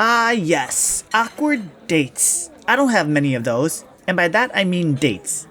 Ah, yes. Awkward dates. I don't have many of those. And by that, I mean dates.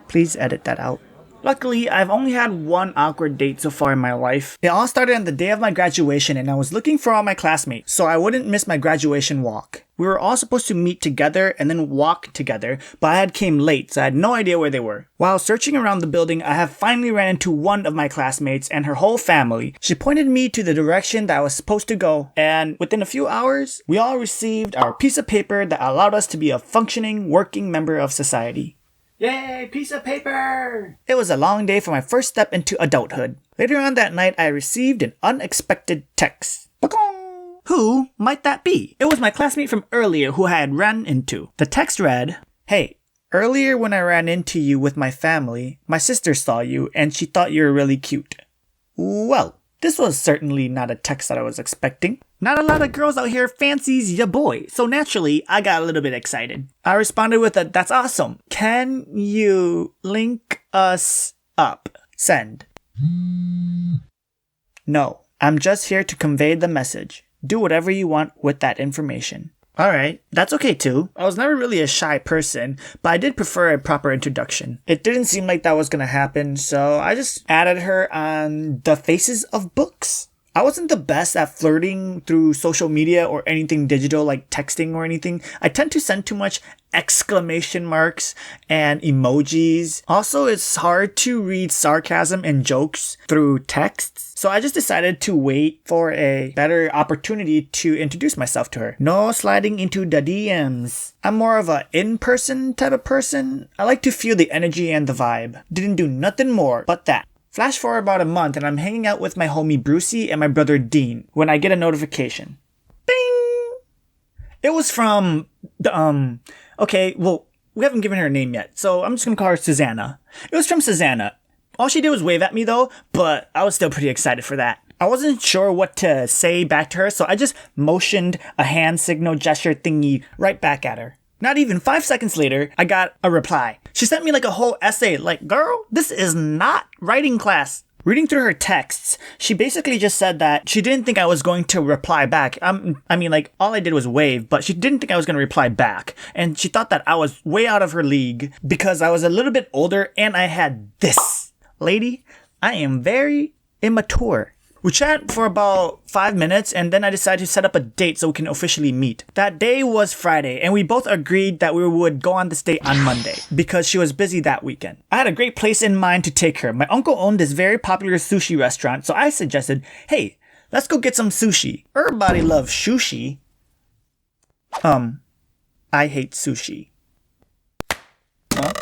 Please edit that out. Luckily, I've only had one awkward date so far in my life. It all started on the day of my graduation, and I was looking for all my classmates so I wouldn't miss my graduation walk. We were all supposed to meet together and then walk together, but I had came late, so I had no idea where they were. While searching around the building, I have finally ran into one of my classmates and her whole family. She pointed me to the direction that I was supposed to go, and within a few hours, we all received our piece of paper that allowed us to be a functioning, working member of society. Yay, piece of paper! It was a long day for my first step into adulthood. Later on that night, I received an unexpected text. Ba-gong! Who might that be? It was my classmate from earlier who I had ran into. The text read, "Hey, earlier when I ran into you with my family, my sister saw you and she thought you were really cute." Well, this was certainly not a text that I was expecting. Not a lot of girls out here fancies ya boy, so naturally, I got a little bit excited. I responded with a, "That's awesome. Can you link us up? Send." No, I'm just here to convey the message. Do whatever you want with that information. Alright, that's okay too. I was never really a shy person, but I did prefer a proper introduction. It didn't seem like that was gonna happen, so I just added her on the Faces of Books. I wasn't the best at flirting through social media or anything digital like texting or anything. I tend to send too much exclamation marks and emojis. Also, it's hard to read sarcasm and jokes through texts. So I just decided to wait for a better opportunity to introduce myself to her. No sliding into the DMs. I'm more of a in-person type of person. I like to feel the energy and the vibe. Didn't do nothing more but that. Flash forward about a month and I'm hanging out with my homie Brucey and my brother Dean when I get a notification. Bing! It was from the, okay, well, we haven't given her a name yet, so I'm just gonna call her Susanna. It was from Susanna. All she did was wave at me though, but I was still pretty excited for that. I wasn't sure what to say back to her, so I just motioned a hand signal gesture thingy right back at her. Not even 5 seconds later, I got a reply. She sent me like a whole essay, like, "Girl, this is not writing class." Reading through her texts, she basically just said that she didn't think I was going to reply back. I mean, like, all I did was wave, but she didn't think I was going to reply back. And she thought that I was way out of her league because I was a little bit older and I had this. Lady, I am very immature. We chat for about 5 minutes and then I decided to set up a date so we can officially meet. That day was Friday and we both agreed that we would go on this date on Monday because she was busy that weekend. I had a great place in mind to take her. My uncle owned this very popular sushi restaurant, so I suggested, "Hey, let's go get some sushi." Everybody loves sushi. I hate sushi. Huh?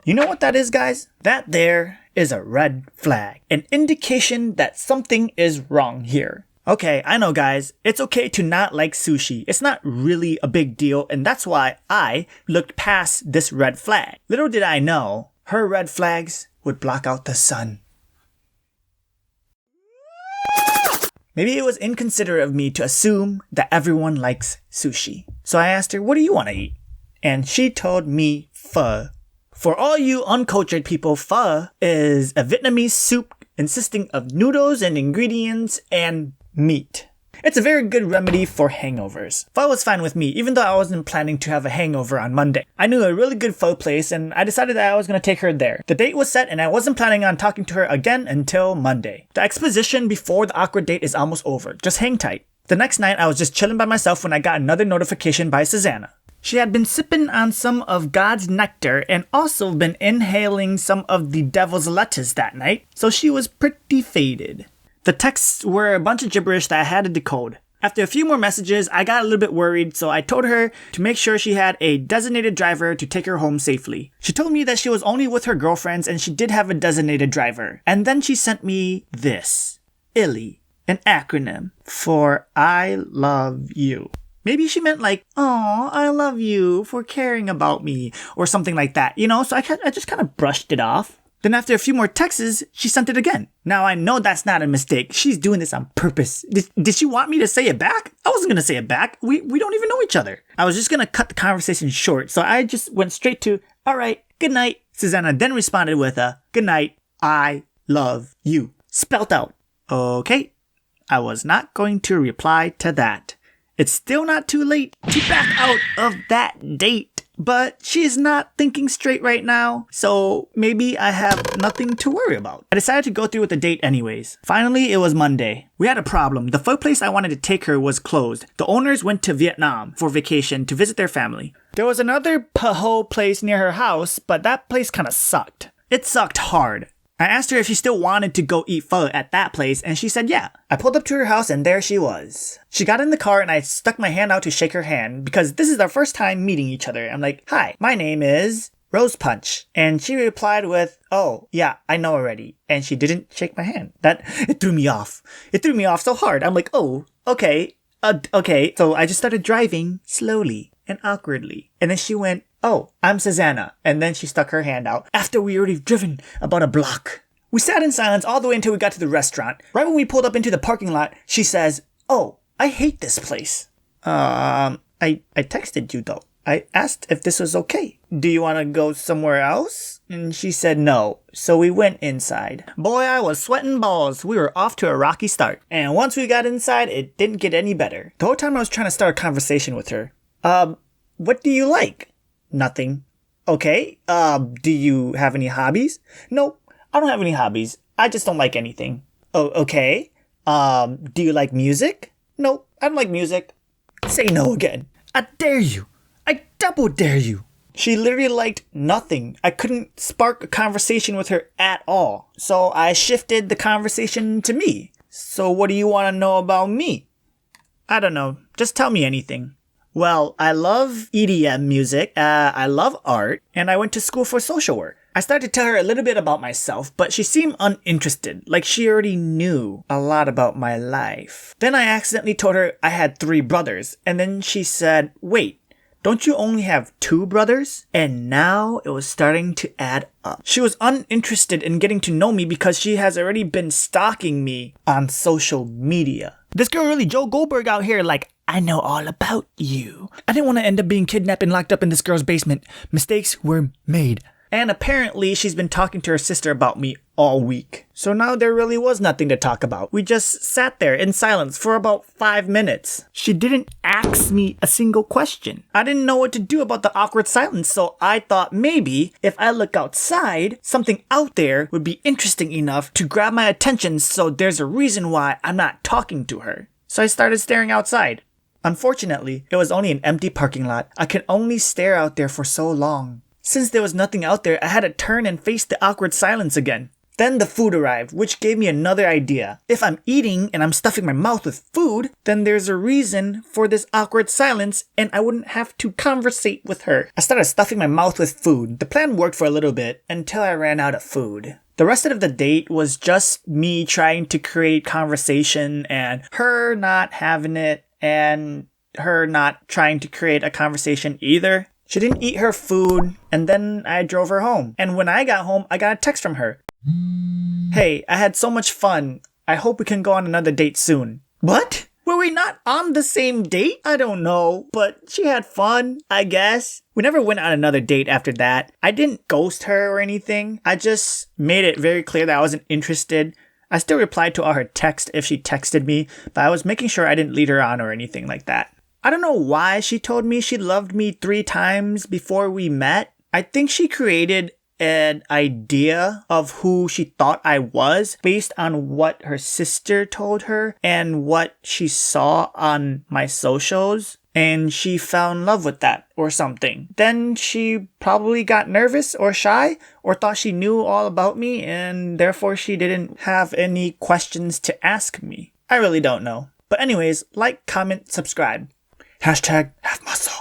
You know what that is, guys? That there is a red flag. An indication that something is wrong here. Okay, I know guys, it's okay to not like sushi. It's not really a big deal, and that's why I looked past this red flag. Little did I know, her red flags would block out the sun. Maybe it was inconsiderate of me to assume that everyone likes sushi. So I asked her, "What do you want to eat?" And she told me pho. For all you uncultured people, pho is a Vietnamese soup consisting of noodles and ingredients and meat. It's a very good remedy for hangovers. Pho was fine with me, even though I wasn't planning to have a hangover on Monday. I knew a really good pho place and I decided that I was going to take her there. The date was set and I wasn't planning on talking to her again until Monday. The exposition before the awkward date is almost over. Just hang tight. The next night, I was just chilling by myself when I got another notification by Susanna. She had been sipping on some of God's nectar and also been inhaling some of the devil's lettuce that night, so she was pretty faded. The texts were a bunch of gibberish that I had to decode. After a few more messages, I got a little bit worried, so I told her to make sure she had a designated driver to take her home safely. She told me that she was only with her girlfriends and she did have a designated driver. And then she sent me this. ILY, an acronym for I love you. Maybe she meant like, "Oh, I love you for caring about me," or something like that, you know? So I just kind of brushed it off. Then after a few more texts, she sent it again. Now I know that's not a mistake. She's doing this on purpose. Did she want me to say it back? I wasn't going to say it back. We don't even know each other. I was just going to cut the conversation short, so I just went straight to, "All right, good night." Susanna then responded with a, "Good night, I love you." Spelt out. Okay, I was not going to reply to that. It's still not too late to back out of that date. But she's not thinking straight right now, so maybe I have nothing to worry about. I decided to go through with the date anyways. Finally, it was Monday. We had a problem. The food place I wanted to take her was closed. The owners went to Vietnam for vacation to visit their family. There was another Paho place near her house, but that place kind of sucked. It sucked hard. I asked her if she still wanted to go eat pho at that place, and she said yeah. I pulled up to her house, and there she was. She got in the car, and I stuck my hand out to shake her hand, because this is our first time meeting each other. I'm like, hi, my name is Rosepunch. And she replied with, oh, yeah, I know already. And she didn't shake my hand. It threw me off. It threw me off so hard. I'm like, oh, okay. Okay. So I just started driving slowly and awkwardly. And then she went, oh, I'm Susanna. And then she stuck her hand out after we already driven about a block. We sat in silence all the way until we got to the restaurant. Right when we pulled up into the parking lot, she says, oh, I hate this place. I texted you though. I asked if this was okay. Do you want to go somewhere else? And she said no. So we went inside. Boy, I was sweating balls. We were off to a rocky start. And once we got inside, it didn't get any better. The whole time I was trying to start a conversation with her. What do you like? Nothing. Okay. Do you have any hobbies? Nope. I don't have any hobbies. I just don't like anything. Oh, okay. Do you like music? Nope. I don't like music. Say no again. I dare you. I double dare you. She literally liked nothing. I couldn't spark a conversation with her at all. So I shifted the conversation to me. So what do you want to know about me? I don't know. Just tell me anything. Well, I love EDM music, I love art, and I went to school for social work. I started to tell her a little bit about myself, but she seemed uninterested, like she already knew a lot about my life. Then I accidentally told her I had 3 brothers, and then she said, wait, don't you only have 2 brothers? And now it was starting to add up. She was uninterested in getting to know me because she has already been stalking me on social media. This girl really Joe Goldberg out here like, I know all about you. I didn't want to end up being kidnapped and locked up in this girl's basement. Mistakes were made. And apparently she's been talking to her sister about me all week. So now there really was nothing to talk about. We just sat there in silence for about 5 minutes. She didn't ask me a single question. I didn't know what to do about the awkward silence, so I thought maybe if I look outside, something out there would be interesting enough to grab my attention, so there's a reason why I'm not talking to her. So I started staring outside. Unfortunately, it was only an empty parking lot. I could only stare out there for so long. Since there was nothing out there, I had to turn and face the awkward silence again. Then the food arrived, which gave me another idea. If I'm eating and I'm stuffing my mouth with food, then there's a reason for this awkward silence and I wouldn't have to conversate with her. I started stuffing my mouth with food. The plan worked for a little bit until I ran out of food. The rest of the date was just me trying to create conversation and her not having it and her not trying to create a conversation either. She didn't eat her food, and then I drove her home. And when I got home, I got a text from her. Hey, I had so much fun. I hope we can go on another date soon. What? Were we not on the same date? I don't know, but she had fun, I guess. We never went on another date after that. I didn't ghost her or anything. I just made it very clear that I wasn't interested. I still replied to all her texts if she texted me, but I was making sure I didn't lead her on or anything like that. I don't know why she told me she loved me 3 times before we met. I think she created an idea of who she thought I was based on what her sister told her and what she saw on my socials. And she fell in love with that or something. Then she probably got nervous or shy or thought she knew all about me and therefore she didn't have any questions to ask me. I really don't know. But anyways, like, comment, subscribe. #HaveMuscle.